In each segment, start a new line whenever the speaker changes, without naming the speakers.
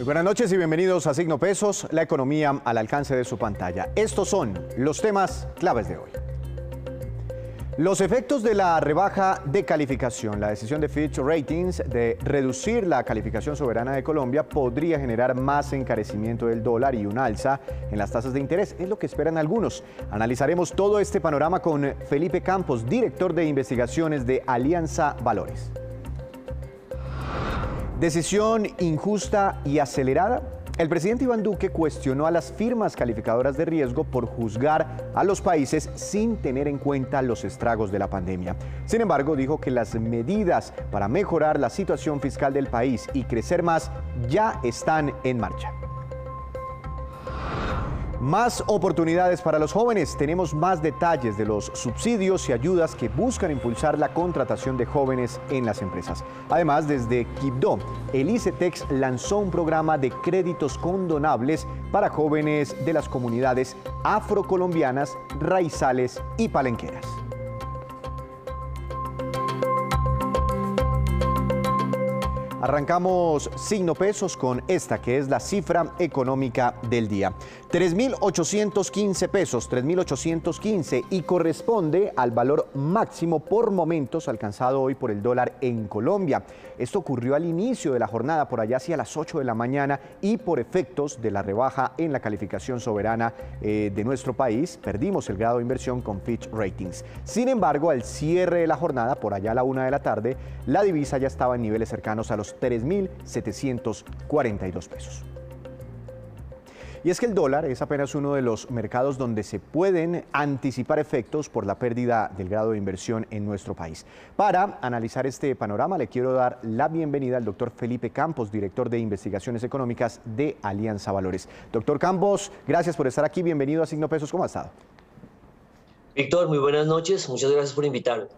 Muy buenas noches y bienvenidos a Signo Pesos, la economía al alcance de su pantalla. Estos son los temas claves de hoy. Los efectos de la rebaja de calificación. La decisión de Fitch Ratings de reducir la calificación soberana de Colombia podría generar más encarecimiento del dólar y un alza en las tasas de interés. Es lo que esperan algunos. Analizaremos todo este panorama con Felipe Campos, director de investigaciones de Alianza Valores. Decisión injusta y acelerada. El presidente Iván Duque cuestionó a las firmas calificadoras de riesgo por juzgar a los países sin tener en cuenta los estragos de la pandemia. Sin embargo, dijo que las medidas para mejorar la situación fiscal del país y crecer más ya están en marcha. Más oportunidades para los jóvenes. Tenemos más detalles de los subsidios y ayudas que buscan impulsar la contratación de jóvenes en las empresas. Además, desde Quibdó, el ICETEX lanzó un programa de créditos condonables para jóvenes de las comunidades afrocolombianas, raizales y palenqueras. Arrancamos Signo Pesos con esta que es la cifra económica del día. 3.815 pesos, 3.815 y corresponde al valor máximo por momentos alcanzado hoy por el dólar en Colombia. Esto ocurrió al inicio de la jornada, por allá hacia las 8 de la mañana y por efectos de la rebaja en la calificación soberana de nuestro país, perdimos el grado de inversión con Fitch Ratings. Sin embargo, al cierre de la jornada, por allá a la 1 de la tarde, la divisa ya estaba en niveles cercanos a los 3.742 pesos. Y es que el dólar es apenas uno de los mercados donde se pueden anticipar efectos por la pérdida del grado de inversión en nuestro país. Para analizar este panorama, le quiero dar la bienvenida al doctor Felipe Campos, director de investigaciones económicas de Alianza Valores. Doctor Campos, gracias por estar aquí. Bienvenido a Signo Pesos. ¿Cómo ha estado?
Víctor, muy buenas noches. Muchas gracias por invitarme.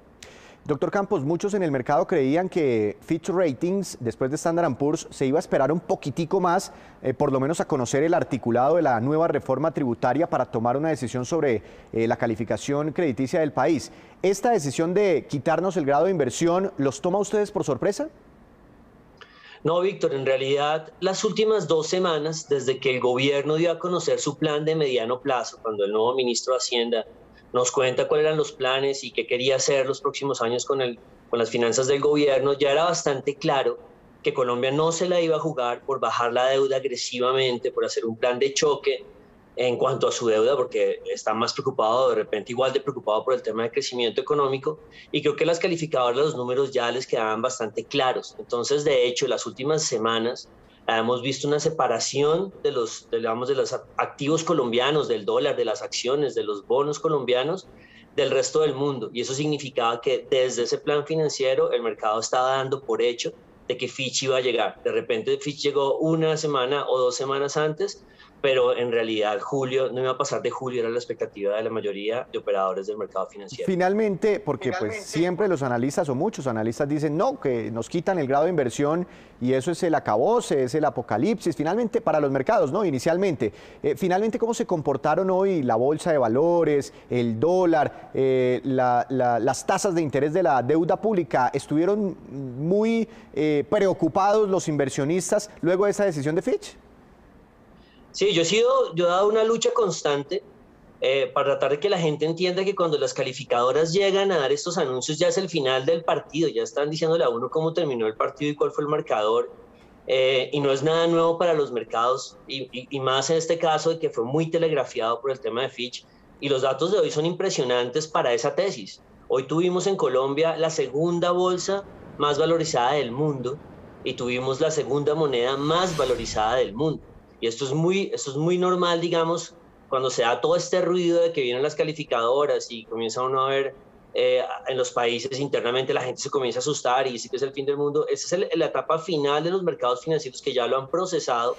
Doctor Campos, muchos en el mercado creían que Fitch Ratings, después de Standard & Poor's, se iba a esperar un poquitico más, por lo menos a conocer el articulado de la nueva reforma tributaria para tomar una decisión sobre la calificación crediticia del país. ¿Esta decisión de quitarnos el grado de inversión los toma a ustedes por sorpresa?
No, Víctor, en realidad las últimas 2 semanas, desde que el gobierno dio a conocer su plan de mediano plazo, cuando el nuevo ministro de Hacienda nos cuenta cuáles eran los planes y qué quería hacer los próximos años con las finanzas del gobierno, ya era bastante claro que Colombia no se la iba a jugar por bajar la deuda agresivamente, por hacer un plan de choque en cuanto a su deuda, porque está más preocupado, de repente igual de preocupado por el tema de crecimiento económico, y creo que las calificadoras, los números ya les quedaban bastante claros. Entonces, de hecho, las últimas semanas hemos visto una separación de los activos colombianos, del dólar, de las acciones, de los bonos colombianos, del resto del mundo. Y eso significaba que desde ese plan financiero el mercado estaba dando por hecho de que Fitch iba a llegar. De repente Fitch llegó 1 semana o 2 semanas antes, pero en realidad julio no iba a pasar de julio, era la expectativa de la mayoría de operadores del mercado financiero.
Finalmente, porque pues siempre los analistas o muchos analistas dicen no, que nos quitan el grado de inversión y eso es el acabose, es el apocalipsis, finalmente para los mercados, ¿no? Inicialmente. Finalmente, ¿cómo se comportaron hoy la bolsa de valores, el dólar, las tasas de interés de la deuda pública? ¿Estuvieron muy preocupados los inversionistas luego de esa decisión de Fitch?
Sí, yo he dado una lucha constante para tratar de que la gente entienda que cuando las calificadoras llegan a dar estos anuncios ya es el final del partido, ya están diciéndole a uno cómo terminó el partido y cuál fue el marcador, y no es nada nuevo para los mercados, y más en este caso de que fue muy telegrafiado por el tema de Fitch, y los datos de hoy son impresionantes para esa tesis. Hoy tuvimos en Colombia la segunda bolsa más valorizada del mundo y tuvimos la segunda moneda más valorizada del mundo. Y esto es muy normal, digamos, cuando se da todo este ruido de que vienen las calificadoras y comienza uno a ver en los países internamente la gente se comienza a asustar y dice que es el fin del mundo. Esa es la etapa final de los mercados financieros que ya lo han procesado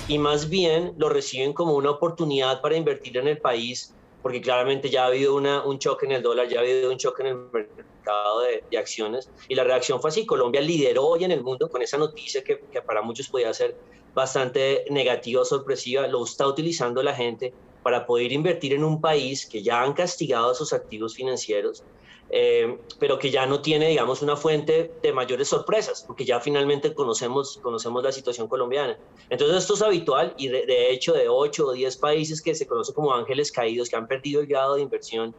y más bien lo reciben como una oportunidad para invertir en el país, porque claramente ya ha habido un choque en el dólar, ya ha habido un choque en el mercado de acciones y la reacción fue así. Colombia lideró hoy en el mundo con esa noticia que para muchos podía ser bastante negativa o sorpresiva, lo está utilizando la gente para poder invertir en un país que ya han castigado a sus activos financieros pero que ya no tiene, digamos, una fuente de mayores sorpresas, porque ya finalmente conocemos la situación colombiana. Entonces esto es habitual y de hecho de 8 o 10 países que se conocen como ángeles caídos, que han perdido el grado de inversión,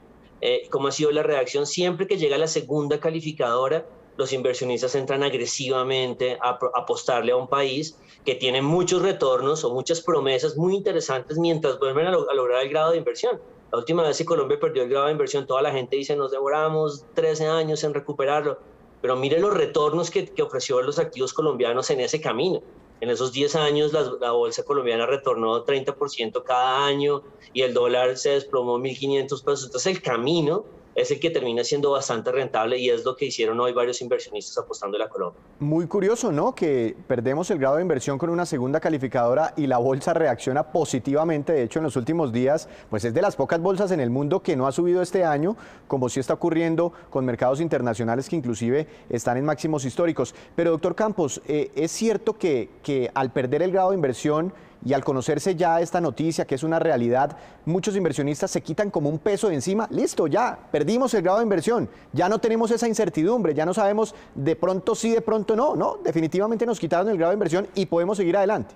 ¿cómo ha sido la reacción? Siempre que llega la segunda calificadora, los inversionistas entran agresivamente a apostarle a un país que tiene muchos retornos o muchas promesas muy interesantes mientras vuelven a lograr el grado de inversión. La última vez que Colombia perdió el grado de inversión, toda la gente dice, nos demoramos 13 años en recuperarlo, pero mire los retornos que ofreció los activos colombianos en ese camino. En esos 10 años la bolsa colombiana retornó 30% cada año y el dólar se desplomó 1.500 pesos. Entonces el camino es el que termina siendo bastante rentable y es lo que hicieron hoy varios inversionistas apostando a la Colombia.
Muy curioso, ¿no? Que perdemos el grado de inversión con una segunda calificadora y la bolsa reacciona positivamente. De hecho, en los últimos días, pues es de las pocas bolsas en el mundo que no ha subido este año, como sí está ocurriendo con mercados internacionales que inclusive están en máximos históricos. Pero, doctor Campos, ¿es cierto que al perder el grado de inversión y al conocerse ya esta noticia, que es una realidad, muchos inversionistas se quitan como un peso de encima? Listo, ya perdimos el grado de inversión, ya no tenemos esa incertidumbre, ya no sabemos de pronto sí, de pronto no, no, definitivamente nos quitaron el grado de inversión y podemos seguir adelante.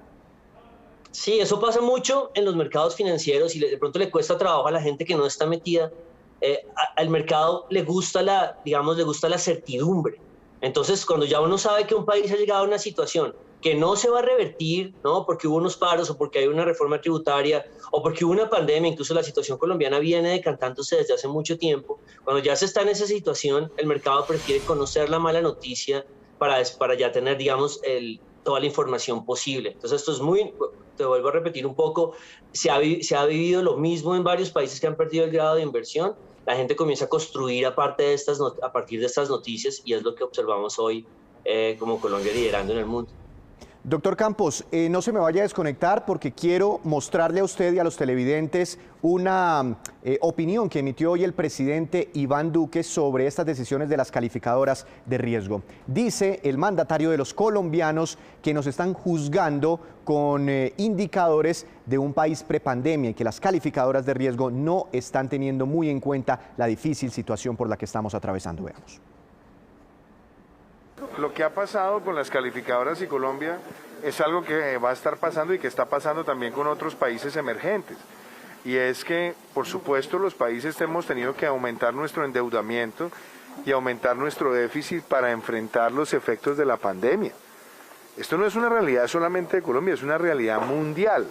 Sí, eso pasa mucho en los mercados financieros y de pronto le cuesta trabajo a la gente que no está metida. Al mercado le gusta le gusta la certidumbre. Entonces, cuando ya uno sabe que un país ha llegado a una situación que no se va a revertir, ¿no? Porque hubo unos paros o porque hay una reforma tributaria o porque hubo una pandemia, incluso la situación colombiana viene decantándose desde hace mucho tiempo. Cuando ya se está en esa situación, el mercado prefiere conocer la mala noticia para ya tener, digamos, toda la información posible. Entonces esto es te vuelvo a repetir un poco, se ha vivido lo mismo en varios países que han perdido el grado de inversión. La gente comienza a construir a partir de estas noticias y es lo que observamos hoy como Colombia liderando en el mundo.
Doctor Campos, no se me vaya a desconectar porque quiero mostrarle a usted y a los televidentes una opinión que emitió hoy el presidente Iván Duque sobre estas decisiones de las calificadoras de riesgo. Dice el mandatario de los colombianos que nos están juzgando con indicadores de un país prepandemia y que las calificadoras de riesgo no están teniendo muy en cuenta la difícil situación por la que estamos atravesando. Veamos.
Lo que ha pasado con las calificadoras y Colombia es algo que va a estar pasando y que está pasando también con otros países emergentes. Y es que, por supuesto, los países hemos tenido que aumentar nuestro endeudamiento y aumentar nuestro déficit para enfrentar los efectos de la pandemia. Esto no es una realidad solamente de Colombia, es una realidad mundial.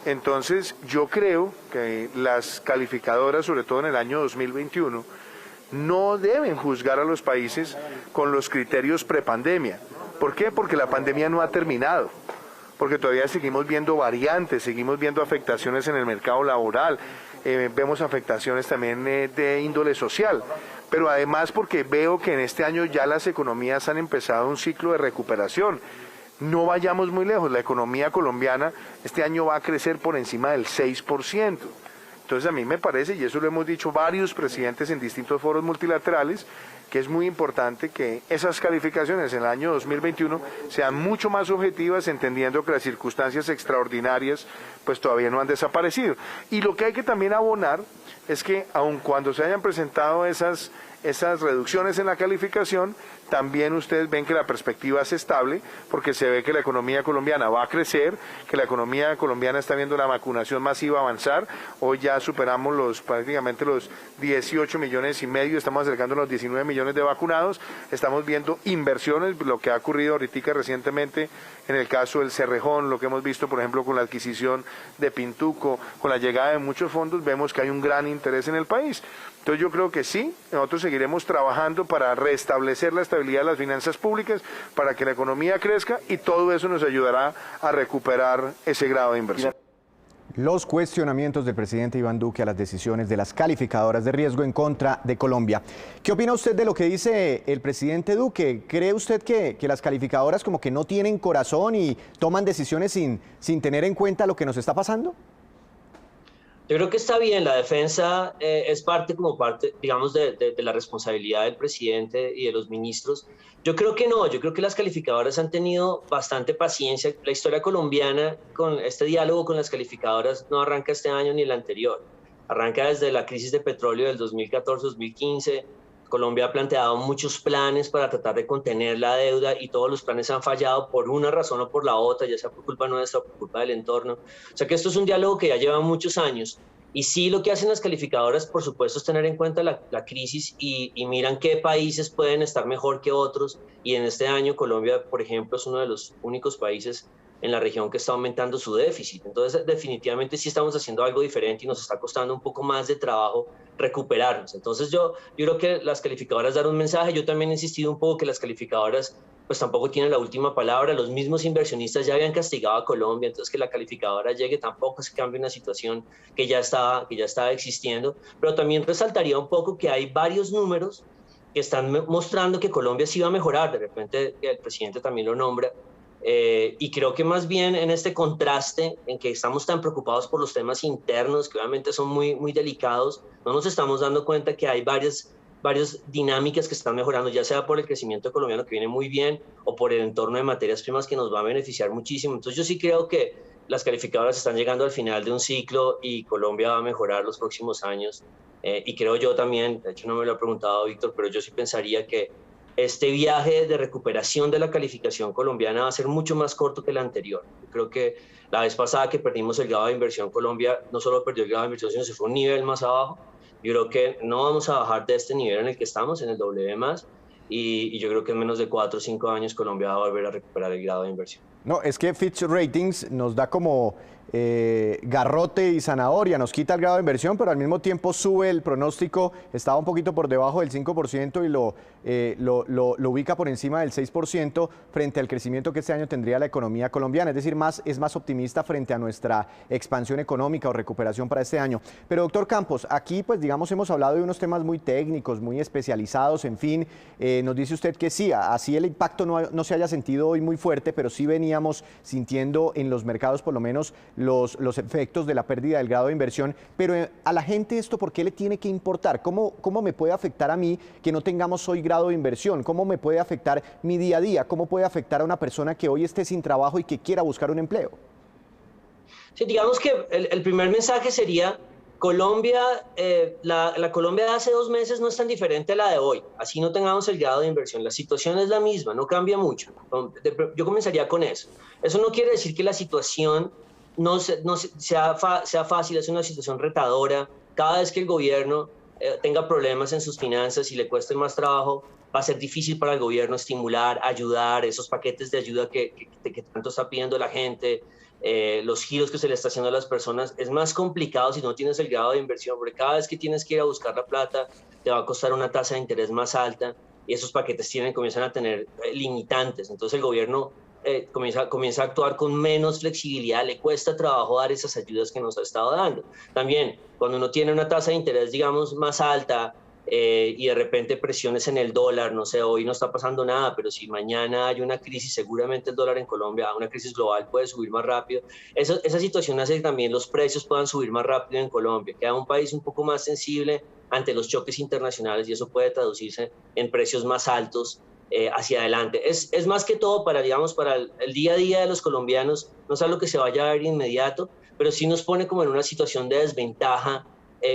Entonces, yo creo que las calificadoras, sobre todo en el año 2021, no deben juzgar a los países con los criterios prepandemia. ¿Por qué? Porque la pandemia no ha terminado, porque todavía seguimos viendo variantes, seguimos viendo afectaciones en el mercado laboral, vemos afectaciones también de índole social, pero además porque veo que en este año ya las economías han empezado un ciclo de recuperación. No vayamos muy lejos, la economía colombiana este año va a crecer por encima del 6%. Entonces a mí me parece, y eso lo hemos dicho varios presidentes en distintos foros multilaterales, que es muy importante que esas calificaciones en el año 2021 sean mucho más objetivas, entendiendo que las circunstancias extraordinarias pues todavía no han desaparecido. Y lo que hay que también abonar es que aun cuando se hayan presentado esas reducciones en la calificación, también ustedes ven que la perspectiva es estable, porque se ve que la economía colombiana va a crecer, que la economía colombiana está viendo la vacunación masiva avanzar. Hoy ya superamos prácticamente los 18 millones y medio, estamos acercando a los 19 millones de vacunados, estamos viendo inversiones, lo que ha ocurrido ahorita recientemente en el caso del Cerrejón, lo que hemos visto por ejemplo con la adquisición de Pintuco, con la llegada de muchos fondos, vemos que hay un gran interés en el país. Entonces yo creo que sí, nosotros seguiremos trabajando para restablecer la estabilidad de las finanzas públicas, para que la economía crezca y todo eso nos ayudará a recuperar ese grado de inversión.
Los cuestionamientos del presidente Iván Duque a las decisiones de las calificadoras de riesgo en contra de Colombia. ¿Qué opina usted de lo que dice el presidente Duque? ¿Cree usted que las calificadoras como que no tienen corazón y toman decisiones sin tener en cuenta lo que nos está pasando?
Yo creo que está bien, la defensa es parte, digamos, de la responsabilidad del presidente y de los ministros. Yo creo que no, yo creo que las calificadoras han tenido bastante paciencia. La historia colombiana con este diálogo con las calificadoras no arranca este año ni el anterior. Arranca desde la crisis de petróleo del 2014-2015, Colombia ha planteado muchos planes para tratar de contener la deuda y todos los planes han fallado por una razón o por la otra, ya sea por culpa nuestra o por culpa del entorno. O sea que esto es un diálogo que ya lleva muchos años. Y sí, lo que hacen las calificadoras, por supuesto, es tener en cuenta la crisis y miran qué países pueden estar mejor que otros. Y en este año Colombia, por ejemplo, es uno de los únicos países en la región que está aumentando su déficit. Entonces, definitivamente sí estamos haciendo algo diferente y nos está costando un poco más de trabajo recuperarnos. Entonces, yo creo que las calificadoras dan un mensaje. Yo también he insistido un poco que las calificadoras pues tampoco tienen la última palabra. Los mismos inversionistas ya habían castigado a Colombia, entonces que la calificadora llegue tampoco se cambia una situación que ya estaba existiendo. Pero también resaltaría un poco que hay varios números que están mostrando que Colombia sí va a mejorar. De repente el presidente también lo nombra. Y creo que más bien en este contraste en que estamos tan preocupados por los temas internos, que obviamente son muy, muy delicados, no nos estamos dando cuenta que hay varias dinámicas que están mejorando, ya sea por el crecimiento colombiano que viene muy bien o por el entorno de materias primas que nos va a beneficiar muchísimo. Entonces yo sí creo que las calificadoras están llegando al final de un ciclo y Colombia va a mejorar los próximos años. Y creo yo también, de hecho no me lo ha preguntado Víctor, pero yo sí pensaría que este viaje de recuperación de la calificación colombiana va a ser mucho más corto que el anterior. Yo creo que la vez pasada que perdimos el grado de inversión, Colombia no solo perdió el grado de inversión, sino se fue un nivel más abajo. Yo creo que no vamos a bajar de este nivel en el que estamos, en el W+, y yo creo que en menos de 4 o 5 años Colombia va a volver a recuperar el grado de inversión.
No, es que Fitch Ratings nos da como garrote y zanahoria, nos quita el grado de inversión, pero al mismo tiempo sube el pronóstico, estaba un poquito por debajo del 5% y lo ubica por encima del 6% frente al crecimiento que este año tendría la economía colombiana, es decir, es más optimista frente a nuestra expansión económica o recuperación para este año. Pero doctor Campos, aquí pues digamos hemos hablado de unos temas muy técnicos, muy especializados, en fin, nos dice usted que sí, así el impacto no se haya sentido hoy muy fuerte, pero sí veníamos sintiendo en los mercados por lo menos los efectos de la pérdida del grado de inversión, pero a la gente esto, ¿por qué le tiene que importar? ¿Cómo me puede afectar a mí que no tengamos hoy grado de inversión? ¿Cómo me puede afectar mi día a día? ¿Cómo puede afectar a una persona que hoy esté sin trabajo y que quiera buscar un empleo?
Sí, digamos que el primer mensaje sería, Colombia, la Colombia de hace 2 meses no es tan diferente a la de hoy, así no tengamos el grado de inversión, la situación es la misma, no cambia mucho. Yo comenzaría con eso. Eso no quiere decir que la situación sea fácil, es una situación retadora. Cada vez que el gobierno tenga problemas en sus finanzas y le cueste más trabajo, va a ser difícil para el gobierno estimular, ayudar, esos paquetes de ayuda que tanto está pidiendo la gente, los giros que se le está haciendo a las personas. Es más complicado si no tienes el grado de inversión, porque cada vez que tienes que ir a buscar la plata, te va a costar una tasa de interés más alta y esos paquetes comienzan a tener limitantes. Entonces el gobierno comienza a actuar con menos flexibilidad, le cuesta trabajo dar esas ayudas que nos ha estado dando. También, cuando uno tiene una tasa de interés, digamos, más alta y de repente presiones en el dólar, no sé, hoy no está pasando nada, pero si mañana hay una crisis, seguramente el dólar en Colombia, una crisis global, puede subir más rápido. Esa situación hace que también los precios puedan subir más rápido en Colombia. Queda un país un poco más sensible ante los choques internacionales y eso puede traducirse en precios más altos hacia adelante. Es más que todo para, digamos, para el día a día de los colombianos, no es algo que se vaya a ver inmediato, pero sí nos pone como en una situación de desventaja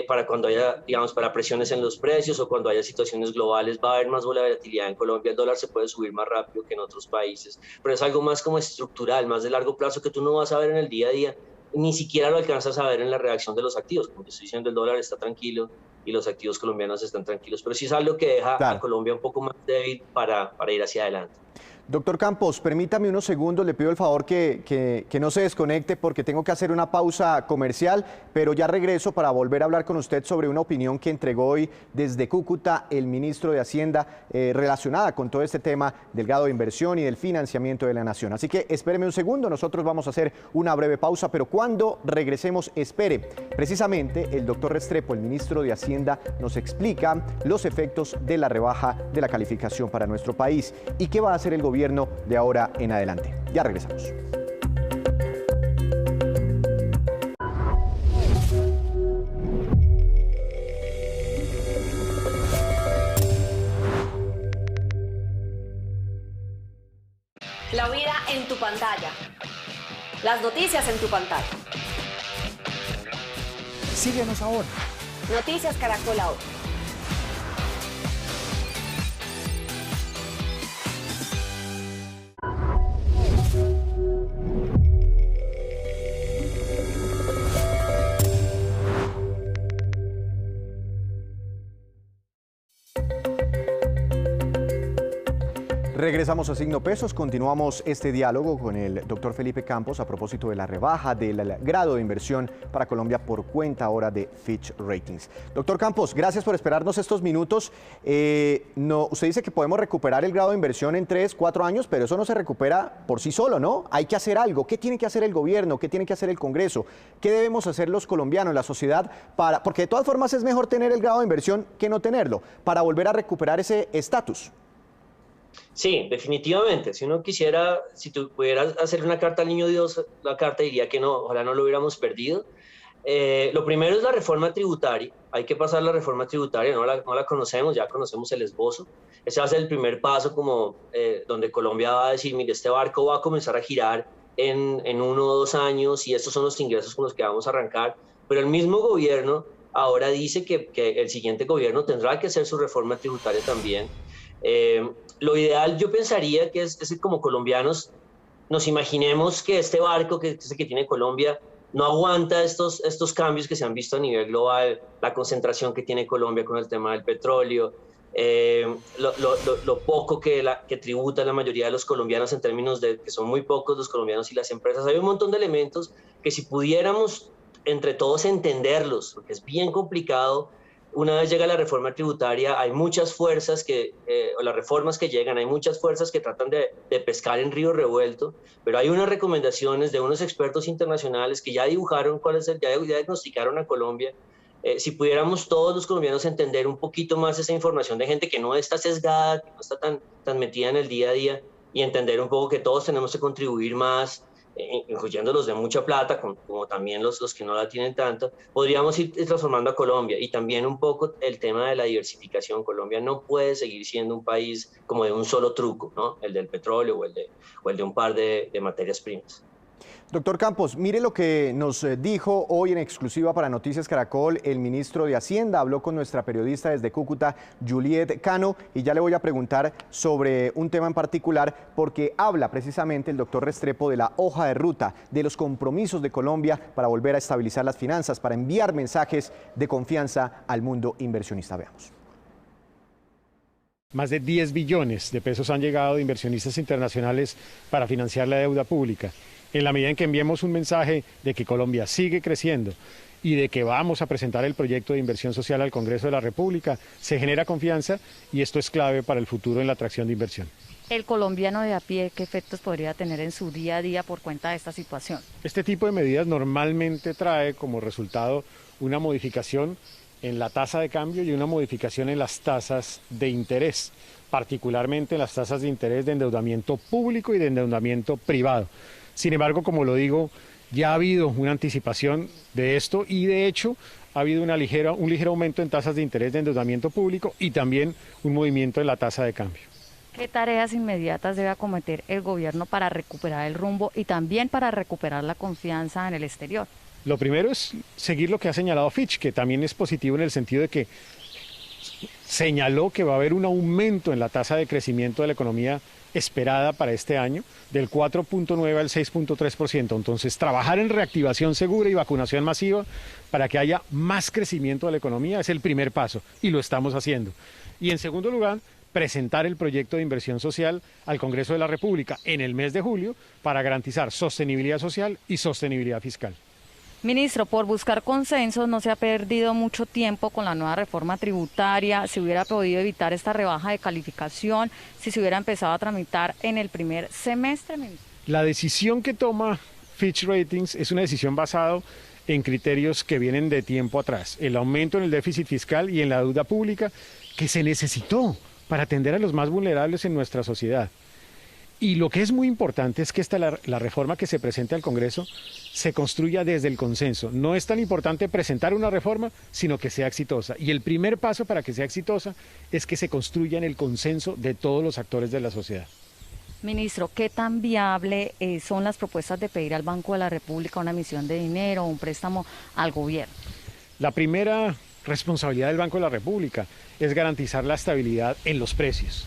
para cuando haya, digamos, para presiones en los precios o cuando haya situaciones globales, va a haber más volatilidad en Colombia, el dólar se puede subir más rápido que en otros países, pero es algo más como estructural, más de largo plazo que tú no vas a ver en el día a día, ni siquiera lo alcanzas a ver en la reacción de los activos. Como te estoy diciendo, el dólar está tranquilo y los activos colombianos están tranquilos, pero sí es algo que deja a Colombia un poco más débil para ir hacia adelante.
Doctor Campos, permítame unos segundos, le pido el favor que no se desconecte porque tengo que hacer una pausa comercial, pero ya regreso para volver a hablar con usted sobre una opinión que entregó hoy desde Cúcuta el ministro de Hacienda relacionada con todo este tema del grado de inversión y del financiamiento de la nación. Así que espéreme un segundo, nosotros vamos a hacer una breve pausa, pero cuando regresemos, espere. Precisamente el doctor Restrepo, el ministro de Hacienda, nos explica los efectos de la rebaja de la calificación para nuestro país y qué va a hacer el gobierno de ahora en adelante. Ya regresamos.
La vida en tu pantalla. Las noticias en tu pantalla.
Síguenos ahora.
Noticias Caracol ahora.
Regresamos a Signo Pesos, continuamos este diálogo con el doctor Felipe Campos a propósito de la rebaja del grado de inversión para Colombia por cuenta ahora de Fitch Ratings. Doctor Campos, gracias por esperarnos estos minutos. Usted dice que podemos recuperar el grado de inversión en 3, 4 años, pero eso no se recupera por sí solo, ¿no? Hay que hacer algo. ¿Qué tiene que hacer el gobierno? ¿Qué tiene que hacer el Congreso? ¿Qué debemos hacer los colombianos, la sociedad? Porque de todas formas es mejor tener el grado de inversión que no tenerlo, para volver a recuperar ese estatus.
Sí, definitivamente. Si uno quisiera, si tú pudieras hacer una carta al niño Dios, la carta diría que no, ojalá no lo hubiéramos perdido. Lo primero es la reforma tributaria. Hay que pasar la reforma tributaria, no la conocemos, ya conocemos el esbozo. Ese va a ser el primer paso, como donde Colombia va a decir, mire, este barco va a comenzar a girar en 1 o 2 años y estos son los ingresos con los que vamos a arrancar. Pero el mismo gobierno ahora dice que el siguiente gobierno tendrá que hacer su reforma tributaria también. Lo ideal, yo pensaría que es que como colombianos nos imaginemos que este barco que tiene Colombia no aguanta estos cambios que se han visto a nivel global, la concentración que tiene Colombia con el tema del petróleo, lo poco que tributa la mayoría de los colombianos en términos de que son muy pocos los colombianos y las empresas. Hay un montón de elementos que si pudiéramos entre todos entenderlos, porque es bien complicado. Una vez llega la reforma tributaria, hay muchas fuerzas o las reformas que llegan, hay muchas fuerzas que tratan de pescar en río revuelto, pero hay unas recomendaciones de unos expertos internacionales que ya dibujaron ya diagnosticaron a Colombia. Si pudiéramos todos los colombianos entender un poquito más esa información de gente que no está sesgada, que no está tan metida en el día a día, y entender un poco que todos tenemos que contribuir más, incluyendo los de mucha plata, como también los que no la tienen tanto, podríamos ir transformando a Colombia. Y también un poco el tema de la diversificación. Colombia no puede seguir siendo un país como de un solo truco, ¿no? El del petróleo o el de un par de materias primas.
Doctor Campos, mire lo que nos dijo hoy en exclusiva para Noticias Caracol el ministro de Hacienda. Habló con nuestra periodista desde Cúcuta, Juliet Cano, y ya le voy a preguntar sobre un tema en particular, porque habla precisamente el doctor Restrepo de la hoja de ruta, de los compromisos de Colombia para volver a estabilizar las finanzas, para enviar mensajes de confianza al mundo inversionista. Veamos.
Más de 10 billones de pesos han llegado de inversionistas internacionales para financiar la deuda pública. En la medida en que enviemos un mensaje de que Colombia sigue creciendo y de que vamos a presentar el proyecto de inversión social al Congreso de la República, se genera confianza y esto es clave para el futuro en la atracción de inversión.
El colombiano de a pie, ¿qué efectos podría tener en su día a día por cuenta de esta situación?
Este tipo de medidas normalmente trae como resultado una modificación en la tasa de cambio y una modificación en las tasas de interés, particularmente en las tasas de interés de endeudamiento público y de endeudamiento privado. Sin embargo, como lo digo, ya ha habido una anticipación de esto y de hecho ha habido un ligero aumento en tasas de interés de endeudamiento público y también un movimiento en la tasa de cambio.
¿Qué tareas inmediatas debe acometer el gobierno para recuperar el rumbo y también para recuperar la confianza en el exterior?
Lo primero es seguir lo que ha señalado Fitch, que también es positivo en el sentido de que señaló que va a haber un aumento en la tasa de crecimiento de la economía esperada para este año, del 4.9 al 6.3%. Entonces, trabajar en reactivación segura y vacunación masiva para que haya más crecimiento de la economía es el primer paso y lo estamos haciendo. Y en segundo lugar, presentar el proyecto de inversión social al Congreso de la República en el mes de julio para garantizar sostenibilidad social y sostenibilidad fiscal.
Ministro, por buscar consensos no se ha perdido mucho tiempo con la nueva reforma tributaria. ¿Se hubiera podido evitar esta rebaja de calificación si se hubiera empezado a tramitar en el primer semestre, ministro?
La decisión que toma Fitch Ratings es una decisión basada en criterios que vienen de tiempo atrás. El aumento en el déficit fiscal y en la deuda pública que se necesitó para atender a los más vulnerables en nuestra sociedad. Y lo que es muy importante es que la reforma que se presente al Congreso se construya desde el consenso. No es tan importante presentar una reforma, sino que sea exitosa. Y el primer paso para que sea exitosa es que se construya en el consenso de todos los actores de la sociedad.
Ministro, ¿qué tan viable son las propuestas de pedir al Banco de la República una emisión de dinero o un préstamo al gobierno?
La primera responsabilidad del Banco de la República es garantizar la estabilidad en los precios.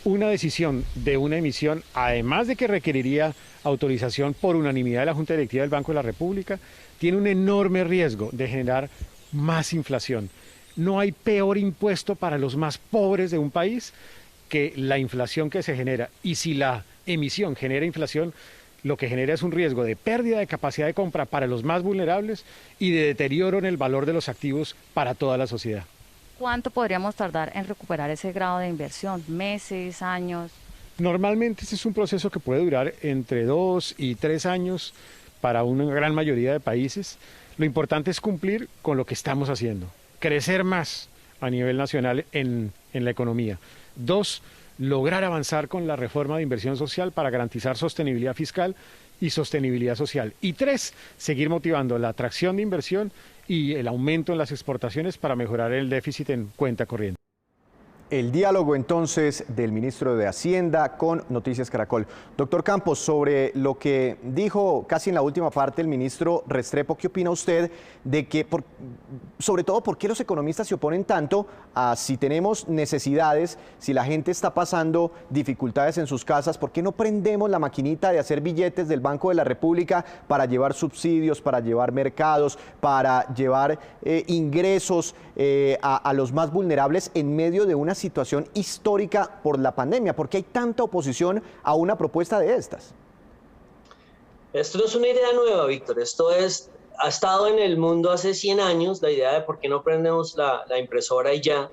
Una decisión de una emisión, además de que requeriría autorización por unanimidad de la Junta Directiva del Banco de la República, tiene un enorme riesgo de generar más inflación. No hay peor impuesto para los más pobres de un país que la inflación que se genera, y si la emisión genera inflación, lo que genera es un riesgo de pérdida de capacidad de compra para los más vulnerables y de deterioro en el valor de los activos para toda la sociedad.
¿Cuánto podríamos tardar en recuperar ese grado de inversión? ¿Meses, años?
Normalmente este es un proceso que puede durar entre 2 y 3 años para una gran mayoría de países. Lo importante es cumplir con lo que estamos haciendo, crecer más a nivel nacional en la economía. 2, lograr avanzar con la reforma de inversión social para garantizar sostenibilidad fiscal y sostenibilidad social. Y 3, seguir motivando la atracción de inversión y el aumento en las exportaciones para mejorar el déficit en cuenta corriente.
El diálogo entonces del ministro de Hacienda con Noticias Caracol. Doctor Campos, sobre lo que dijo casi en la última parte el ministro Restrepo, ¿qué opina usted de que, sobre todo, por qué los economistas se oponen tanto a si tenemos necesidades, si la gente está pasando dificultades en sus casas, por qué no prendemos la maquinita de hacer billetes del Banco de la República para llevar subsidios, para llevar mercados, para llevar ingresos a los más vulnerables en medio de una situación histórica por la pandemia? ¿Por qué hay tanta oposición a una propuesta de estas?
Esto no es una idea nueva, Víctor. Ha estado en el mundo hace 100 años, la idea de por qué no prendemos la impresora y ya.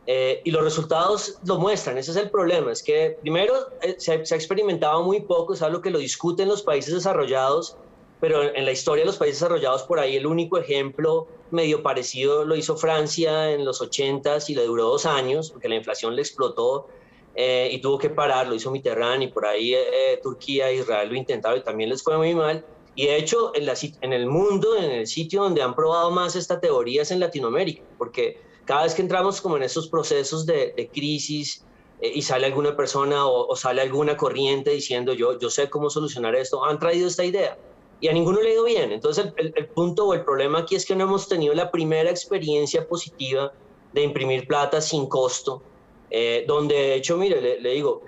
Y los resultados lo muestran. Ese es el problema. Es que primero se ha experimentado muy poco, es algo que lo discuten los países desarrollados, pero en la historia de los países desarrollados, por ahí el único ejemplo medio parecido lo hizo Francia en los 80s y le duró 2 años, porque la inflación le explotó y tuvo que parar, lo hizo Mitterrand, y por ahí Turquía e Israel lo intentaron y también les fue muy mal. Y de hecho, en el mundo, en el sitio donde han probado más esta teoría es en Latinoamérica, porque cada vez que entramos como en estos procesos de crisis y sale alguna persona o sale alguna corriente diciendo yo sé cómo solucionar esto, han traído esta idea. Y a ninguno le ha ido bien. Entonces el punto o el problema aquí es que no hemos tenido la primera experiencia positiva de imprimir plata sin costo, donde de hecho, mire, le digo,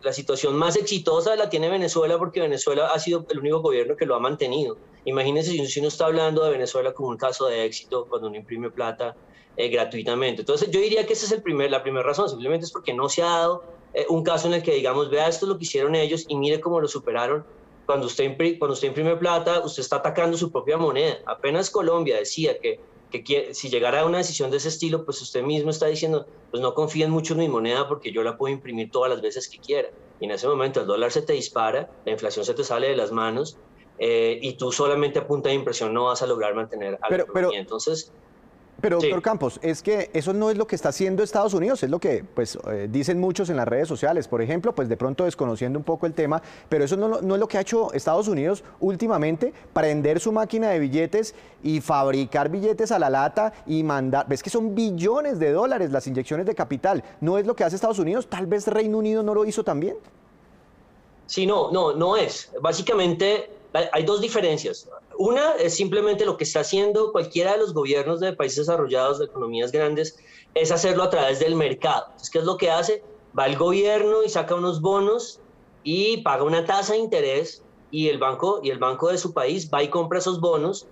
la situación más exitosa la tiene Venezuela, porque Venezuela ha sido el único gobierno que lo ha mantenido. Imagínense si uno está hablando de Venezuela como un caso de éxito cuando uno imprime plata gratuitamente. Entonces yo diría que esa es la primera razón, simplemente es porque no se ha dado un caso en el que digamos, vea, esto es lo que hicieron ellos y mire cómo lo superaron. Cuando usted imprime plata, usted está atacando su propia moneda. Apenas Colombia decía que si llegara a una decisión de ese estilo, pues usted mismo está diciendo, pues no confíen mucho en mi moneda porque yo la puedo imprimir todas las veces que quiera. Y en ese momento el dólar se te dispara, la inflación se te sale de las manos y tú solamente a punta de impresión no vas a lograr mantener a la economía. Entonces...
Pero,
sí.
Doctor Campos, es que eso no es lo que está haciendo Estados Unidos, es lo que pues, dicen muchos en las redes sociales, por ejemplo, pues de pronto desconociendo un poco el tema, pero eso no es lo que ha hecho Estados Unidos últimamente, prender su máquina de billetes y fabricar billetes a la lata y mandar, ves que son billones de dólares las inyecciones de capital, ¿no es lo que hace Estados Unidos? Tal vez Reino Unido no lo hizo también.
Sí, no es. Básicamente hay 2 diferencias. Una es simplemente lo que está haciendo cualquiera de los gobiernos de países desarrollados, de economías grandes, es hacerlo a través del mercado. Entonces, ¿qué es lo que hace? Va el gobierno y saca unos bonos y paga una tasa de interés y el banco de su país va y compra esos bonos.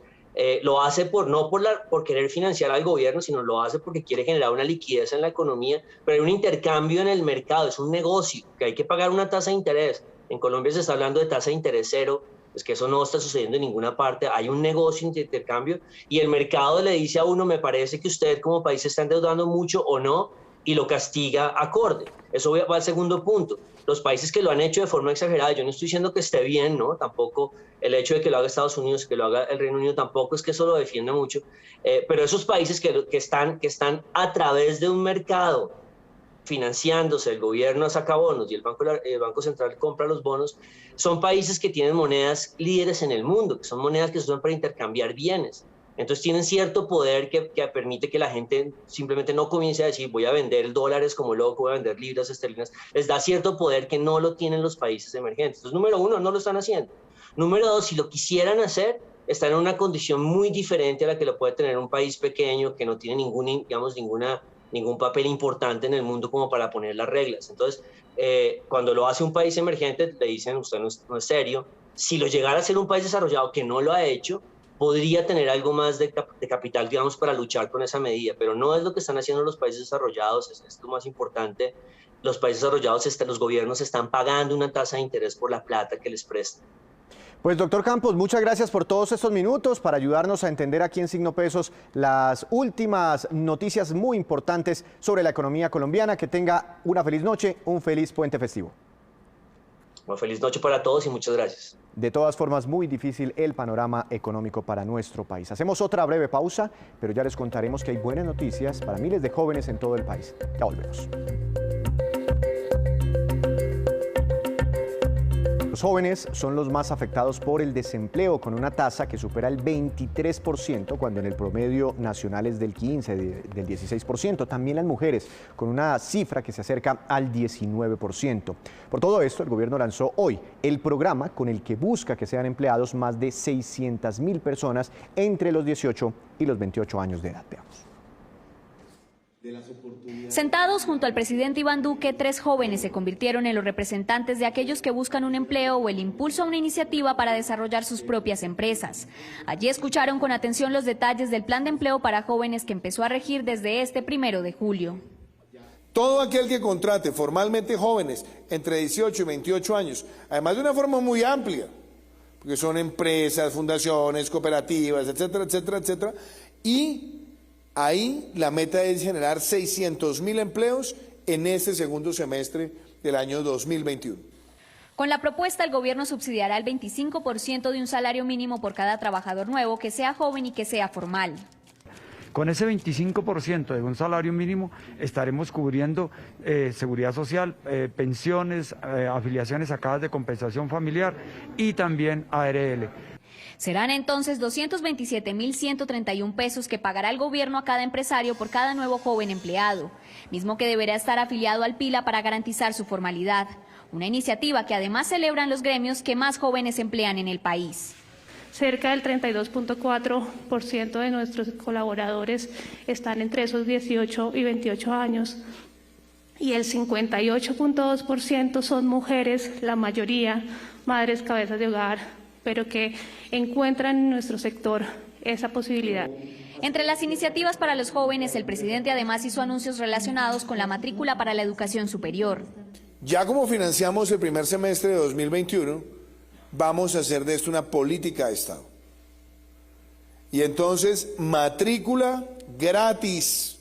Lo hace no por querer financiar al gobierno, sino lo hace porque quiere generar una liquidez en la economía, pero hay un intercambio en el mercado, es un negocio, que hay que pagar una tasa de interés. En Colombia se está hablando de tasa de interés cero, es que eso no está sucediendo en ninguna parte, hay un negocio de intercambio y el mercado le dice a uno, me parece que usted como país se está endeudando mucho o no, y lo castiga acorde. Eso va al segundo punto. Los países que lo han hecho de forma exagerada, yo no estoy diciendo que esté bien, ¿no? Tampoco el hecho de que lo haga Estados Unidos, que lo haga el Reino Unido, tampoco es que eso lo defienda mucho, pero esos países que están a través de un mercado financiándose, el gobierno saca bonos y el Banco Central compra los bonos, son países que tienen monedas líderes en el mundo, que son monedas que se usan para intercambiar bienes. Entonces tienen cierto poder que permite que la gente simplemente no comience a decir voy a vender dólares como loco, voy a vender libras esterlinas. Les da cierto poder que no lo tienen los países emergentes. Entonces, número 1, no lo están haciendo. Número 2, si lo quisieran hacer, están en una condición muy diferente a la que lo puede tener un país pequeño que no tiene ningún papel importante en el mundo como para poner las reglas. Entonces, cuando lo hace un país emergente, le dicen, usted no es serio. Si lo llegara a ser un país desarrollado que no lo ha hecho, podría tener algo más de capital, digamos, para luchar con esa medida, pero no es lo que están haciendo los países desarrollados, es lo más importante. los países desarrollados, los gobiernos están pagando una tasa de interés por la plata que les prestan.
Pues doctor Campos, muchas gracias por todos estos minutos para ayudarnos a entender aquí en Signo Pesos las últimas noticias muy importantes sobre la economía colombiana. Que tenga una feliz noche, un feliz puente festivo.
Una feliz noche para todos y muchas gracias.
De todas formas, muy difícil el panorama económico para nuestro país. Hacemos otra breve pausa, pero ya les contaremos que hay buenas noticias para miles de jóvenes en todo el país. Ya volvemos. Los jóvenes son los más afectados por el desempleo, con una tasa que supera el 23%, cuando en el promedio nacional es del 15%, del 16%. También las mujeres, con una cifra que se acerca al 19%. Por todo esto, el gobierno lanzó hoy el programa con el que busca que sean empleados más de 600.000 personas entre los 18 y los 28 años de edad. Veamos.
Sentados junto al presidente Iván Duque, 3 jóvenes se convirtieron en los representantes de aquellos que buscan un empleo o el impulso a una iniciativa para desarrollar sus propias empresas. Allí escucharon con atención los detalles del plan de empleo para jóvenes que empezó a regir desde este 1 de julio.
Todo aquel que contrate formalmente jóvenes entre 18 y 28 años, además de una forma muy amplia, porque son empresas, fundaciones, cooperativas, etcétera, etcétera, etcétera, y ahí la meta es generar 600.000 empleos en este segundo semestre del año 2021.
Con la propuesta, el gobierno subsidiará el 25% de un salario mínimo por cada trabajador nuevo, que sea joven y que sea formal.
Con ese 25% de un salario mínimo estaremos cubriendo seguridad social, pensiones, afiliaciones sacadas de compensación familiar y también ARL.
Serán entonces 227.131 pesos que pagará el gobierno a cada empresario por cada nuevo joven empleado, mismo que deberá estar afiliado al PILA para garantizar su formalidad. Una iniciativa que además celebran los gremios que más jóvenes emplean en el país.
Cerca del 32.4% de nuestros colaboradores están entre esos 18 y 28 años y el 58.2% son mujeres, la mayoría madres cabezas de hogar, pero que encuentran en nuestro sector esa posibilidad.
Entre las iniciativas para los jóvenes, el presidente además hizo anuncios relacionados con la matrícula para la educación superior.
Ya como financiamos el primer semestre de 2021, vamos a hacer de esto una política de Estado. Y entonces, matrícula gratis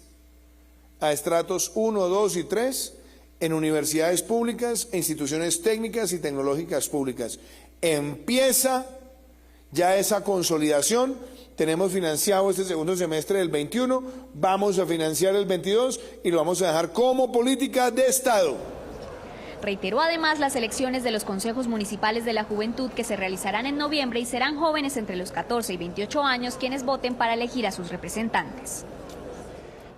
a estratos 1, 2 y 3 en universidades públicas e instituciones técnicas y tecnológicas públicas. Empieza ya esa consolidación. Tenemos financiado este segundo semestre del 21, vamos a financiar el 22 y lo vamos a dejar como política de Estado.
Reiteró además las elecciones de los consejos municipales de la juventud que se realizarán en noviembre y serán jóvenes entre los 14 y 28 años quienes voten para elegir a sus representantes.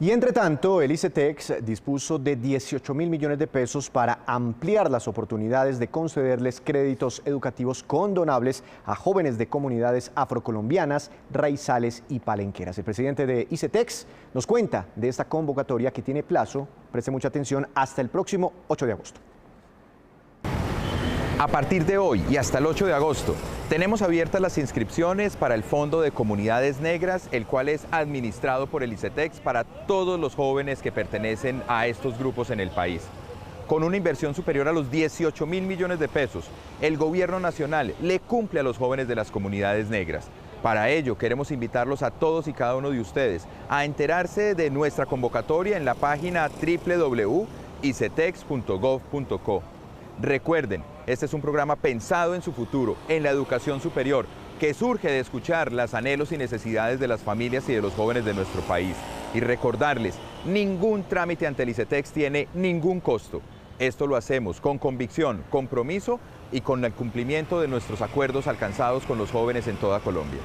Y entre tanto, el ICETEX dispuso de 18.000 millones de pesos para ampliar las oportunidades de concederles créditos educativos condonables a jóvenes de comunidades afrocolombianas, raizales y palenqueras. El presidente de ICETEX nos cuenta de esta convocatoria que tiene plazo, preste mucha atención, hasta el próximo 8 de agosto.
A partir de hoy y hasta el 8 de agosto, tenemos abiertas las inscripciones para el Fondo de Comunidades Negras, el cual es administrado por el ICETEX para todos los jóvenes que pertenecen a estos grupos en el país. Con una inversión superior a los 18.000 millones de pesos, el gobierno nacional le cumple a los jóvenes de las comunidades negras. Para ello, queremos invitarlos a todos y cada uno de ustedes a enterarse de nuestra convocatoria en la página www.icetex.gov.co. Recuerden, este es un programa pensado en su futuro, en la educación superior, que surge de escuchar los anhelos y necesidades de las familias y de los jóvenes de nuestro país. Y recordarles, ningún trámite ante el ICETEX tiene ningún costo. Esto lo hacemos con convicción, compromiso y con el cumplimiento de nuestros acuerdos alcanzados con los jóvenes en toda Colombia.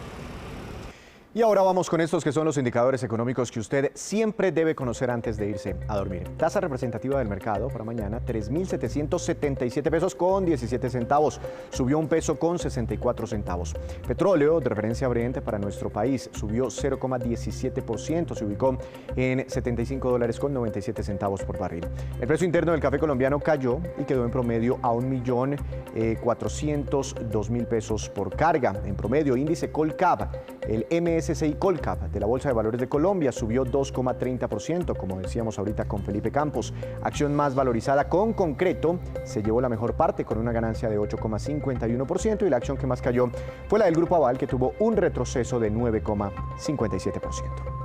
Y ahora vamos con estos que son los indicadores económicos que usted siempre debe conocer antes de irse a dormir. Tasa representativa del mercado para mañana, 3.777 pesos con 17 centavos. Subió 1 peso con 64 centavos. Petróleo de referencia Brent para nuestro país subió 0,17%. Se ubicó en $75 con 97 centavos por barril. El precio interno del café colombiano cayó y quedó en promedio a 1.402.000 pesos por carga. En promedio, índice Colcap, el MS MSCI Colcap de la Bolsa de Valores de Colombia subió 2,30%, como decíamos ahorita con Felipe Campos. Acción más valorizada con Concreto se llevó la mejor parte con una ganancia de 8,51% y la acción que más cayó fue la del Grupo Aval, que tuvo un retroceso de 9,57%.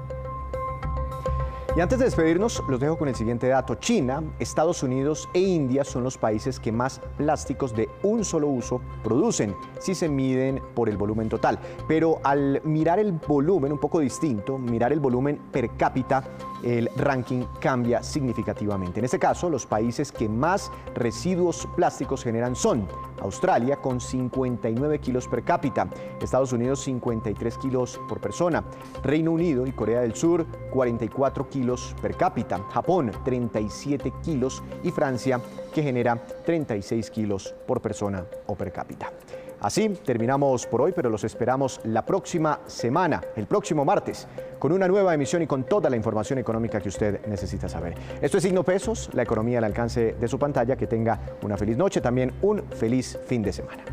Y antes de despedirnos, los dejo con el siguiente dato. China, Estados Unidos e India son los países que más plásticos de un solo uso producen, si se miden por el volumen total. Pero al mirar el volumen, un poco distinto, mirar el volumen per cápita, el ranking cambia significativamente. En este caso, los países que más residuos plásticos generan son Australia con 59 kilos per cápita, Estados Unidos 53 kilos por persona, Reino Unido y Corea del Sur 44 kilos per cápita, Japón 37 kilos y Francia, que genera 36 kilos por persona o per cápita. Así terminamos por hoy, pero los esperamos la próxima semana, el próximo martes, con una nueva emisión y con toda la información económica que usted necesita saber. Esto es Signo Pesos, la economía al alcance de su pantalla. Que tenga una feliz noche, también un feliz fin de semana.